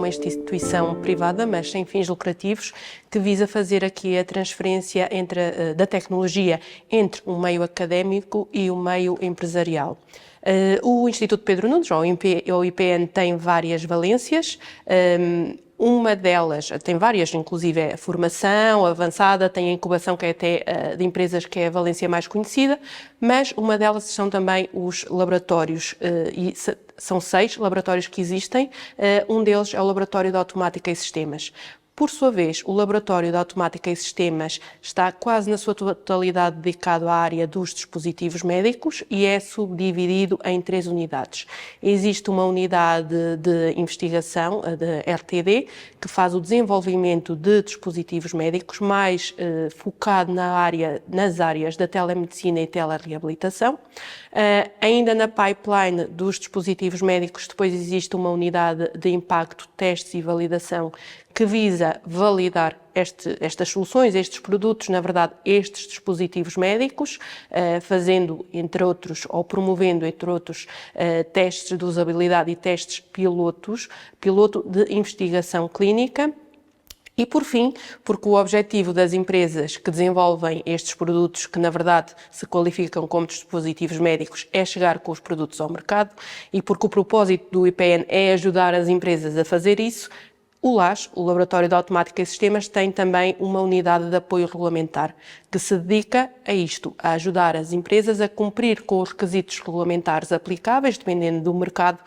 uma instituição privada, mas sem fins lucrativos, que visa fazer aqui a transferência da tecnologia entre o meio académico e o meio empresarial. O Instituto Pedro Nunes, ou IPN, tem várias valências. Uma delas, tem várias, inclusive a formação avançada, tem a incubação, que é até de empresas, que é a valência mais conhecida, mas uma delas são também os laboratórios, e são 6 laboratórios que existem. Um deles é o Laboratório de Automática e Sistemas. Por sua vez, o Laboratório de Automática e Sistemas está quase na sua totalidade dedicado à área dos dispositivos médicos e é subdividido em 3 unidades. Existe uma unidade de investigação, a de RTD, que faz o desenvolvimento de dispositivos médicos, mais focado nas áreas da telemedicina e telereabilitação. Ainda na pipeline dos dispositivos médicos, depois existe uma unidade de impacto, testes e validação, que visa validar estas soluções, estes produtos, na verdade, estes dispositivos médicos, fazendo, entre outros, ou promovendo, entre outros, testes de usabilidade e testes piloto de investigação clínica. E, por fim, porque o objetivo das empresas que desenvolvem estes produtos, que na verdade se qualificam como dispositivos médicos, é chegar com os produtos ao mercado, e porque o propósito do IPN é ajudar as empresas a fazer isso, o LAS, o Laboratório de Automática e Sistemas, tem também uma unidade de apoio regulamentar que se dedica a isto, a ajudar as empresas a cumprir com os requisitos regulamentares aplicáveis, dependendo do mercado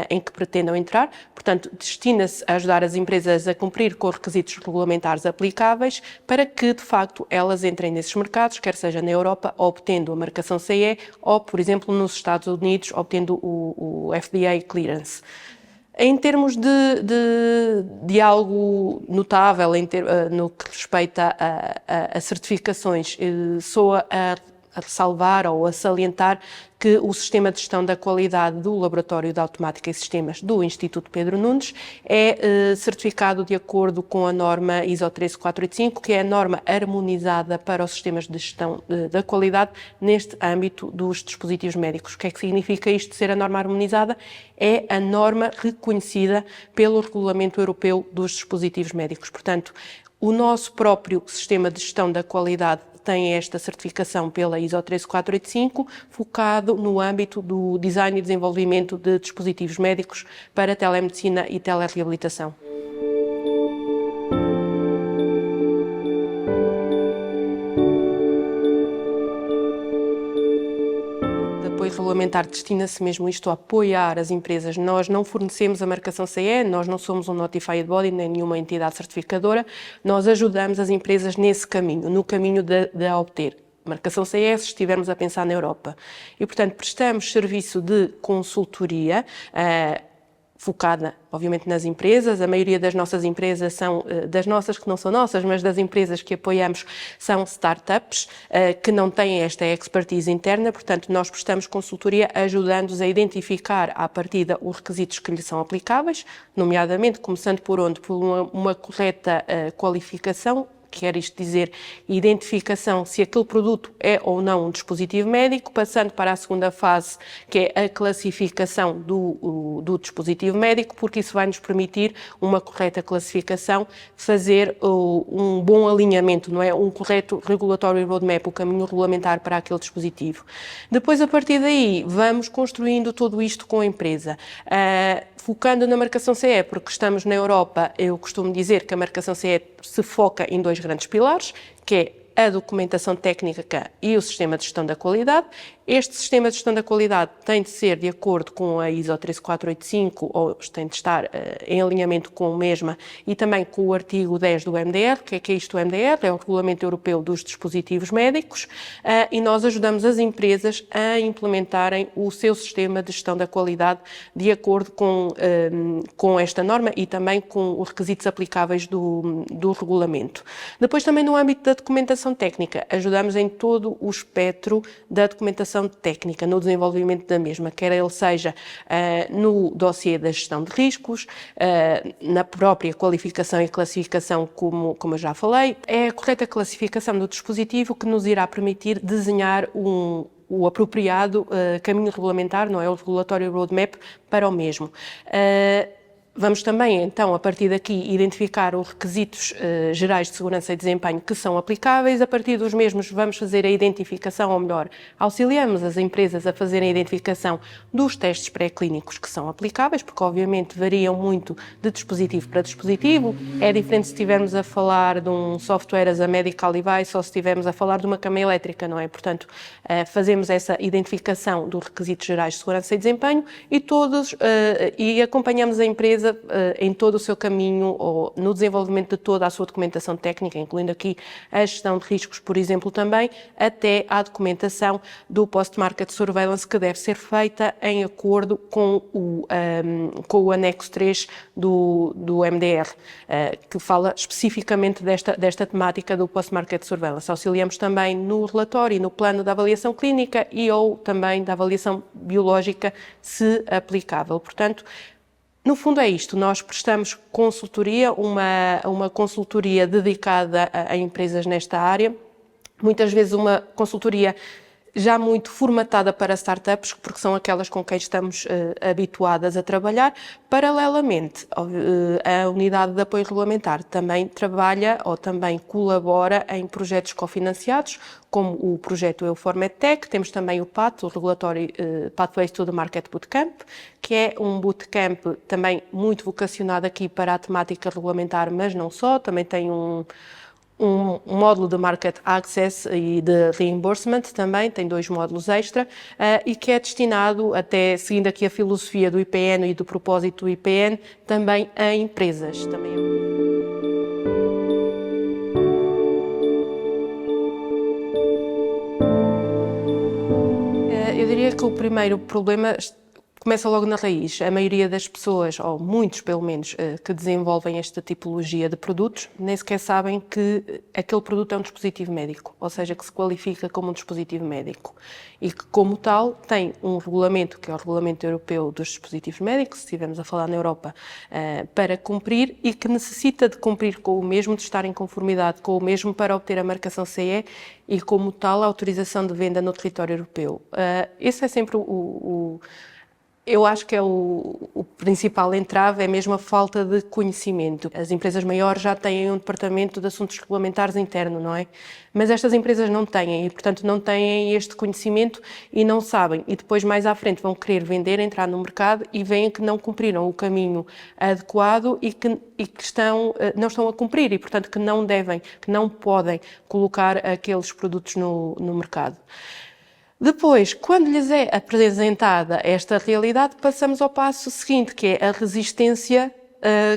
em que pretendam entrar. Portanto, destina-se a ajudar as empresas a cumprir com os requisitos regulamentares aplicáveis para que, de facto, elas entrem nesses mercados, quer seja na Europa, obtendo a marcação CE, ou, por exemplo, nos Estados Unidos, obtendo o FDA Clearance. Em termos de algo notável no que respeita a certificações, sou a ressalvar ou a salientar que o Sistema de Gestão da Qualidade do Laboratório de Automática e Sistemas do Instituto Pedro Nunes é certificado de acordo com a norma ISO 13485, que é a norma harmonizada para os sistemas de gestão da qualidade neste âmbito dos dispositivos médicos. O que é que significa isto de ser a norma harmonizada? É a norma reconhecida pelo Regulamento Europeu dos Dispositivos Médicos. Portanto, o nosso próprio Sistema de Gestão da Qualidade tem esta certificação pela ISO 13485, focado no âmbito do design e desenvolvimento de dispositivos médicos para telemedicina e telereabilitação. O apoio regulamentar destina-se mesmo isto a apoiar as empresas. Nós não fornecemos a marcação CE, nós não somos um Notified Body, nem nenhuma entidade certificadora, nós ajudamos as empresas nesse caminho, no caminho de obter marcação CE, se estivermos a pensar na Europa. E, portanto, prestamos serviço de consultoria, focada, obviamente, nas empresas. A maioria das nossas empresas são, das nossas que não são nossas, mas das empresas que apoiamos, são startups que não têm esta expertise interna. Portanto, nós prestamos consultoria ajudando-os a identificar à partida os requisitos que lhes são aplicáveis, nomeadamente, começando por onde? Por uma correta qualificação. Quer isto dizer, identificação se aquele produto é ou não um dispositivo médico, passando para a segunda fase, que é a classificação do dispositivo médico, porque isso vai nos permitir uma correta classificação, fazer um bom alinhamento, não é? Um correto regulatory roadmap, o caminho regulamentar para aquele dispositivo. Depois, a partir daí, vamos construindo tudo isto com a empresa. Focando na marcação CE, porque estamos na Europa, eu costumo dizer que a marcação CE se foca em 2 grandes pilares, que é a documentação técnica e o sistema de gestão da qualidade. Este sistema de gestão da qualidade tem de ser de acordo com a ISO 13485, ou tem de estar em alinhamento com a mesma, e também com o artigo 10 do MDR. O que é isto do MDR? É o Regulamento Europeu dos Dispositivos Médicos, e nós ajudamos as empresas a implementarem o seu sistema de gestão da qualidade de acordo com esta norma e também com os requisitos aplicáveis do regulamento. Depois, também no âmbito da documentação técnica, ajudamos em todo o espectro da documentação técnica, no desenvolvimento da mesma, quer ele seja no dossiê da gestão de riscos, na própria qualificação e classificação, como eu já falei. É a correta classificação do dispositivo que nos irá permitir desenhar o apropriado caminho regulamentar, não é? O regulatório roadmap para o mesmo. Vamos também, então, a partir daqui, identificar os requisitos gerais de segurança e desempenho que são aplicáveis. A partir dos mesmos, vamos fazer a identificação, ou melhor, auxiliamos as empresas a fazerem a identificação dos testes pré-clínicos que são aplicáveis, porque obviamente variam muito de dispositivo para dispositivo. É diferente se estivermos a falar de um software as a medical device ou se estivermos a falar de uma cama elétrica, não é? Portanto, fazemos essa identificação dos requisitos gerais de segurança e desempenho e acompanhamos a empresa em todo o seu caminho ou no desenvolvimento de toda a sua documentação técnica, incluindo aqui a gestão de riscos, por exemplo, também, até à documentação do Post-Market Surveillance, que deve ser feita em acordo com o anexo 3 do MDR, que fala especificamente desta temática do Post-Market Surveillance. Auxiliamos também no relatório e no plano da avaliação clínica ou também da avaliação biológica, se aplicável. Portanto, no fundo é isto, nós prestamos consultoria, uma consultoria dedicada a empresas nesta área, muitas vezes uma consultoria já muito formatada para startups, porque são aquelas com quem estamos habituadas a trabalhar. Paralelamente, a Unidade de Apoio Regulamentar também trabalha ou também colabora em projetos cofinanciados, como o projeto EUFOR-Medtech. Temos também o PAT, o Regulatory Pathways to the Market Bootcamp, que é um bootcamp também muito vocacionado aqui para a temática regulamentar, mas não só, também tem um módulo de Market Access e de Reimbursement também, tem 2 módulos extra, e que é destinado, até seguindo aqui a filosofia do IPN e do propósito do IPN, também a empresas. Eu diria que o primeiro problema começa logo na raiz. A maioria das pessoas, ou muitos pelo menos, que desenvolvem esta tipologia de produtos, nem sequer sabem que aquele produto é um dispositivo médico, ou seja, que se qualifica como um dispositivo médico e que, como tal, tem um regulamento, que é o Regulamento Europeu dos Dispositivos Médicos, se estivermos a falar na Europa, para cumprir e que necessita de cumprir com o mesmo, de estar em conformidade com o mesmo para obter a marcação CE e, como tal, a autorização de venda no território europeu. Esse é sempre eu acho que é o principal entrave, é mesmo a falta de conhecimento. As empresas maiores já têm um departamento de assuntos regulamentares interno, não é? Mas estas empresas não têm e, portanto, não têm este conhecimento e não sabem. E depois, mais à frente, vão querer vender, entrar no mercado e veem que não cumpriram o caminho adequado e que não estão a cumprir e, portanto, que não devem, que não podem colocar aqueles produtos no mercado. Depois, quando lhes é apresentada esta realidade, passamos ao passo seguinte, que é a resistência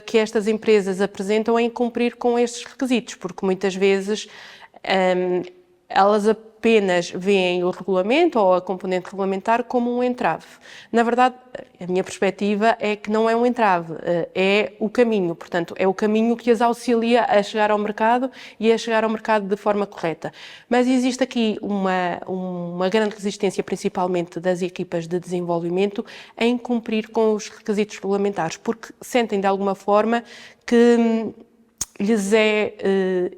que estas empresas apresentam em cumprir com estes requisitos, porque muitas vezes elas apenas veem o regulamento ou a componente regulamentar como um entrave. Na verdade, a minha perspectiva é que não é um entrave, é o caminho. Portanto, é o caminho que as auxilia a chegar ao mercado e a chegar ao mercado de forma correta. Mas existe aqui uma grande resistência, principalmente das equipas de desenvolvimento, em cumprir com os requisitos regulamentares, porque sentem de alguma forma que lhes é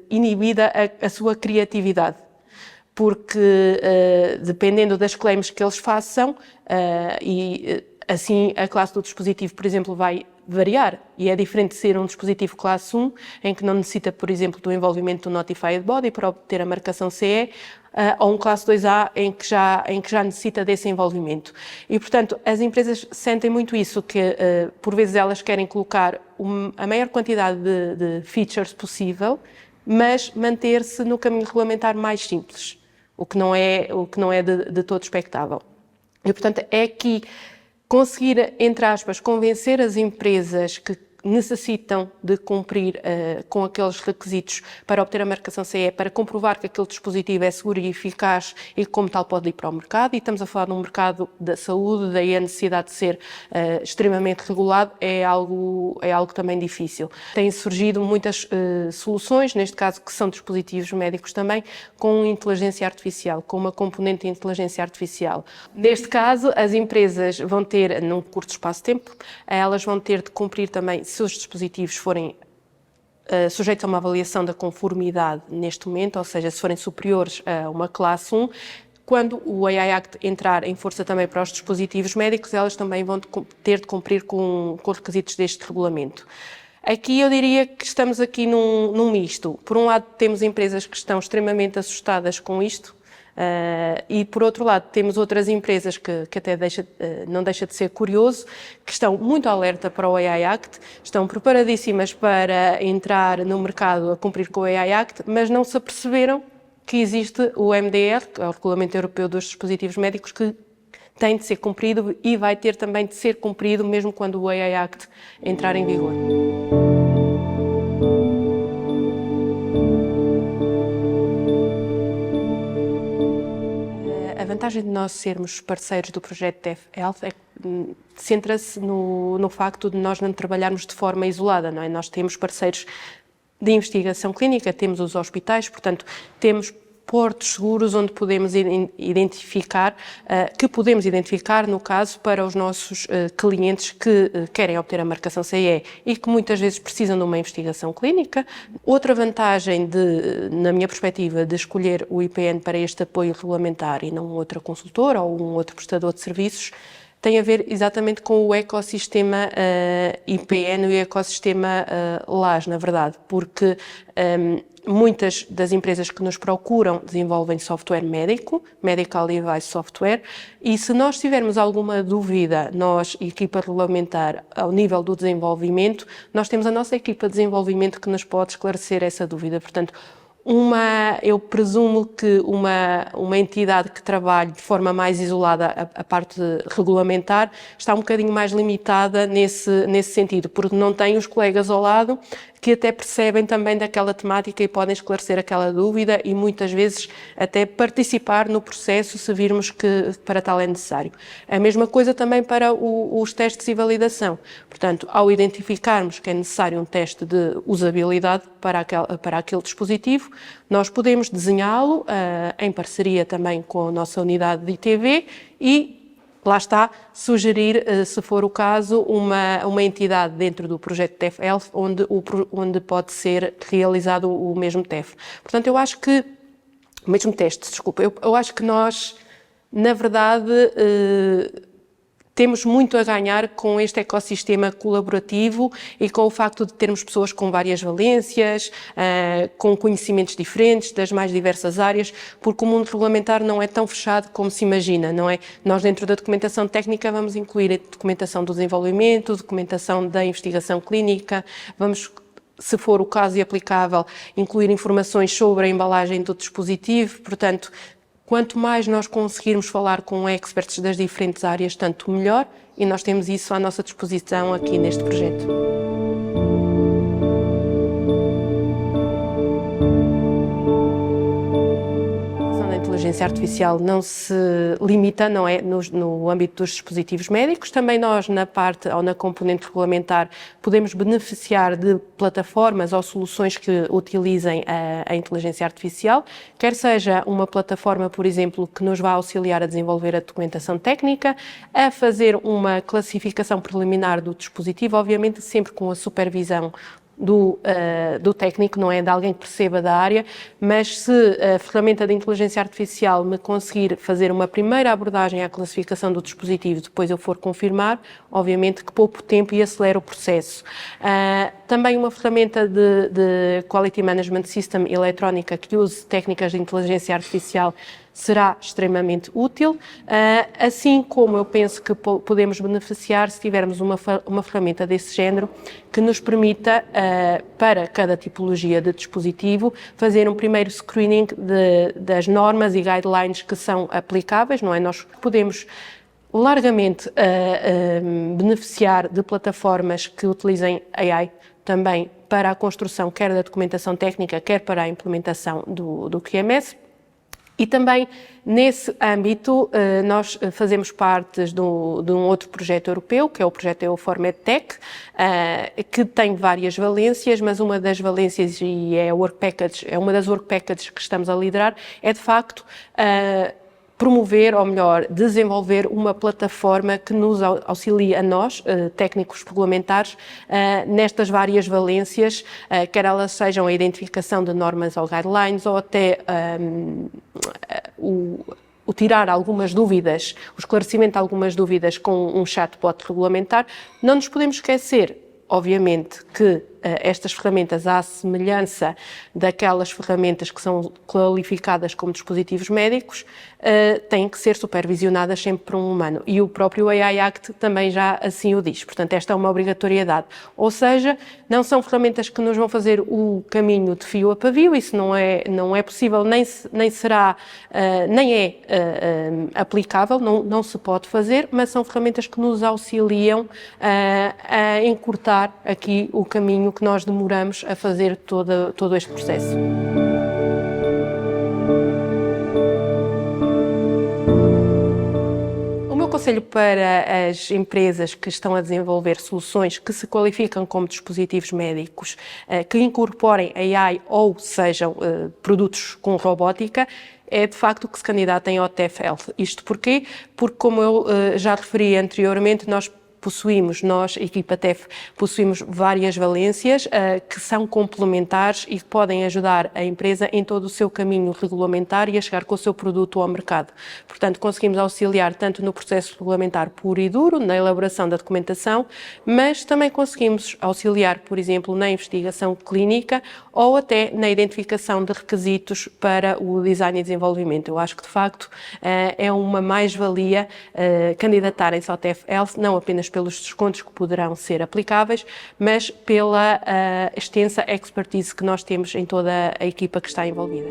inibida a sua criatividade. Porque, dependendo das claims que eles façam, assim a classe do dispositivo, por exemplo, vai variar. E é diferente de ser um dispositivo classe 1, em que não necessita, por exemplo, do envolvimento do Notified Body para obter a marcação CE, ou um classe 2A em que já necessita desse envolvimento. E, portanto, as empresas sentem muito isso, que por vezes elas querem colocar a maior quantidade de features possível, mas manter-se no caminho regulamentar mais simples, o que não é de todo expectável. E, portanto, é aqui conseguir, entre aspas, convencer as empresas que necessitam de cumprir com aqueles requisitos para obter a marcação CE, para comprovar que aquele dispositivo é seguro e eficaz e que, como tal, pode ir para o mercado. E estamos a falar de um mercado da saúde, daí a necessidade de ser extremamente regulado é algo também difícil. Têm surgido muitas soluções, neste caso que são dispositivos médicos também, com inteligência artificial, com uma componente de inteligência artificial. Neste caso, as empresas vão ter, num curto espaço de tempo, elas vão ter de cumprir também, se os dispositivos forem sujeitos a uma avaliação da conformidade neste momento, ou seja, se forem superiores a uma classe 1, quando o AI Act entrar em força também para os dispositivos médicos, elas também vão ter de cumprir com os requisitos deste regulamento. Aqui eu diria que estamos aqui num misto. Por um lado, temos empresas que estão extremamente assustadas com isto, e por outro lado, temos outras empresas que até não deixa de ser curioso, que estão muito alerta para o AI Act, estão preparadíssimas para entrar no mercado a cumprir com o AI Act, mas não se aperceberam que existe o MDR, que é o Regulamento Europeu dos Dispositivos Médicos, que tem de ser cumprido e vai ter também de ser cumprido mesmo quando o AI Act entrar em vigor. A vantagem de nós sermos parceiros do projeto TEF Health centra-se no facto de nós não trabalharmos de forma isolada, não é? Nós temos parceiros de investigação clínica, temos os hospitais, portanto, temos portos seguros onde podemos identificar, no caso, para os nossos clientes que querem obter a marcação CE e que muitas vezes precisam de uma investigação clínica. Outra vantagem, na minha perspectiva, de escolher o IPN para este apoio regulamentar e não outra consultora ou um outro prestador de serviços, tem a ver exatamente com o ecossistema IPN e o ecossistema LAS, na verdade, porque muitas das empresas que nos procuram desenvolvem software médico, Medical Device Software, e se nós tivermos alguma dúvida, nós, equipa regulamentar, ao nível do desenvolvimento, nós temos a nossa equipa de desenvolvimento que nos pode esclarecer essa dúvida. Portanto, eu presumo que uma entidade que trabalhe de forma mais isolada a parte regulamentar está um bocadinho mais limitada nesse sentido, porque não tem os colegas ao lado que até percebem também daquela temática e podem esclarecer aquela dúvida e muitas vezes até participar no processo se virmos que para tal é necessário. A mesma coisa também para os testes e validação. Portanto, ao identificarmos que é necessário um teste de usabilidade para aquele dispositivo, nós podemos desenhá-lo em parceria também com a nossa unidade de ITV e lá está, sugerir, se for o caso, uma entidade dentro do projeto TEF Health onde pode ser realizado o mesmo TEF. Portanto, eu acho que, o mesmo teste, desculpa, eu acho que nós, na verdade, temos muito a ganhar com este ecossistema colaborativo e com o facto de termos pessoas com várias valências, com conhecimentos diferentes das mais diversas áreas, porque o mundo regulamentar não é tão fechado como se imagina, não é? Nós dentro da documentação técnica vamos incluir a documentação do desenvolvimento, documentação da investigação clínica, vamos, se for o caso e aplicável, incluir informações sobre a embalagem do dispositivo, portanto, quanto mais nós conseguirmos falar com experts das diferentes áreas, tanto melhor, e nós temos isso à nossa disposição aqui neste projeto. A inteligência artificial não se limita, não é, no âmbito dos dispositivos médicos. Também nós, na parte ou na componente regulamentar, podemos beneficiar de plataformas ou soluções que utilizem a inteligência artificial, quer seja uma plataforma, por exemplo, que nos vá auxiliar a desenvolver a documentação técnica, a fazer uma classificação preliminar do dispositivo, obviamente sempre com a supervisão do técnico, não é de alguém que perceba da área, mas se a ferramenta de inteligência artificial me conseguir fazer uma primeira abordagem à classificação do dispositivo, depois eu for confirmar, obviamente que poupo tempo e acelera o processo. Também uma ferramenta de Quality Management System eletrónica que use técnicas de inteligência artificial será extremamente útil, assim como eu penso que podemos beneficiar se tivermos uma ferramenta desse género que nos permita, para cada tipologia de dispositivo, fazer um primeiro screening das normas e guidelines que são aplicáveis, não é? Nós podemos largamente beneficiar de plataformas que utilizem AI também para a construção quer da documentação técnica, quer para a implementação do QMS. E também, nesse âmbito, nós fazemos parte de um outro projeto europeu, que é o projeto EUFOR-Medtech, que tem várias valências, mas uma das valências, e é uma das work packages que estamos a liderar, é de facto promover, ou melhor, desenvolver uma plataforma que nos auxilie a nós, técnicos regulamentares, nestas várias valências, quer elas sejam a identificação de normas ou guidelines, ou até o tirar algumas dúvidas, o esclarecimento de algumas dúvidas com um chatbot regulamentar. Não nos podemos esquecer, obviamente, que estas ferramentas, à semelhança daquelas ferramentas que são qualificadas como dispositivos médicos, têm que ser supervisionadas sempre por um humano. E o próprio AI Act também já assim o diz. Portanto, esta é uma obrigatoriedade. Ou seja, não são ferramentas que nos vão fazer o caminho de fio a pavio, isso não é possível, nem será, nem é aplicável, não se pode fazer, mas são ferramentas que nos auxiliam a encurtar aqui o caminho que nós demoramos a fazer todo este processo. O meu conselho para as empresas que estão a desenvolver soluções que se qualificam como dispositivos médicos, que incorporem AI ou sejam produtos com robótica, é de facto que se candidatem ao TEF Health. Isto porquê? Porque, como eu já referi anteriormente, nós, equipa TEF, possuímos várias valências que são complementares e que podem ajudar a empresa em todo o seu caminho regulamentar e a chegar com o seu produto ao mercado. Portanto, conseguimos auxiliar tanto no processo regulamentar puro e duro, na elaboração da documentação, mas também conseguimos auxiliar, por exemplo, na investigação clínica ou até na identificação de requisitos para o design e desenvolvimento. Eu acho que, de facto, é uma mais-valia candidatarem-se ao TEF Health, não apenas pelos descontos que poderão ser aplicáveis, mas pela extensa expertise que nós temos em toda a equipa que está envolvida.